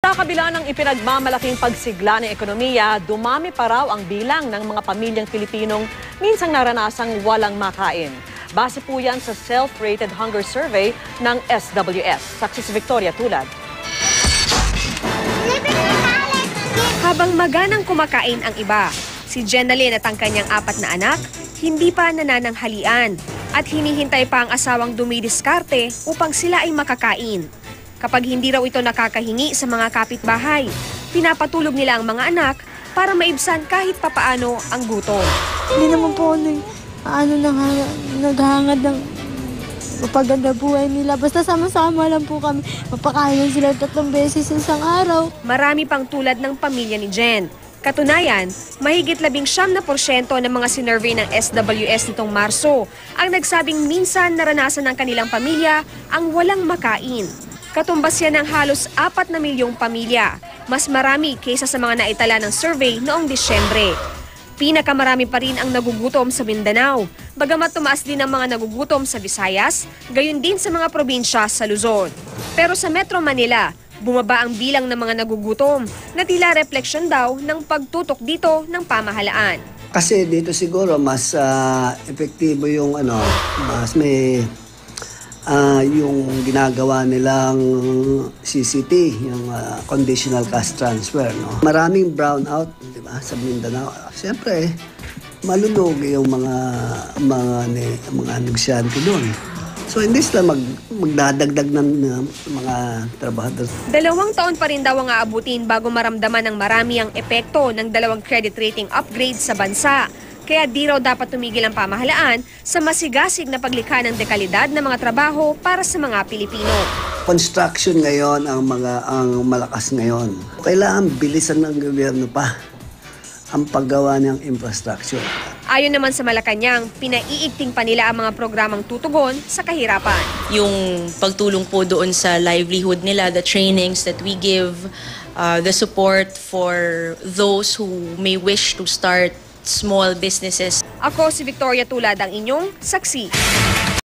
Sa kabila ng ipinagmamalaking pagsigla ng ekonomiya, dumami pa raw ang bilang ng mga pamilyang Pilipinong minsang naranasang walang makain. Base po yan sa Self-Rated Hunger Survey ng SWS. Saksi si Victoria Tulad. Habang maganang kumakain ang iba, si Jenalyn at ang kanyang 4 na anak, hindi pa nanananghalian at hinihintay pa ang asawang dumidiskarte upang sila ay makakain. Kapag hindi raw ito nakakahingi sa mga kapitbahay, pinapatulog nila ang mga anak para maibsan kahit papaano ang gutom. Hindi naman po naghahangad ng mapaganda buhay nila. Basta sama-sama lang po kami. Mapakain sila 3 beses sa isang araw. Marami pang tulad ng pamilya ni Jen. Katunayan, mahigit 19% ng mga sinurvey ng SWS nitong Marso ang nagsabing minsan naranasan ng kanilang pamilya ang walang makain. Katumbas yan ng halos 4 na milyong pamilya. Mas marami kaysa sa mga naitala ng survey noong Disyembre. Pinakamarami pa rin ang nagugutom sa Mindanao, bagamat tumaas din ang mga nagugutom sa Visayas, gayon din sa mga probinsya sa Luzon. Pero sa Metro Manila, bumaba ang bilang ng mga nagugutom na tila refleksyon daw ng pagtutok dito ng pamahalaan. Kasi dito siguro mas epektibo yung mas may yung ginagawa nilang CCT, yung conditional cash transfer, no. Maraming brownout, di ba, sa Mindanao. Siyempre, malulugi yung mga negosyante doon. So hindi sila magdadagdag ng mga trabahador. 2 taon pa rin daw ang aabutin bago maramdaman ng marami ang epekto ng 2 credit rating upgrade sa bansa. Kaya di raw dapat tumigil ang pamahalaan sa masigasig na paglikha ng dekalidad ng mga trabaho para sa mga Pilipino. Construction ngayon ang malakas ngayon. Kailangan bilisan ng gobyerno pa ang paggawa ng infrastructure. Ayon naman sa Malacanang, pinaiigting pa nila ang mga programang tutugon sa kahirapan. Yung pagtulong po doon sa livelihood nila, the trainings that we give, the support for those who may wish to start small businesses. Ako si Victoria Tulad, ang inyong saksi.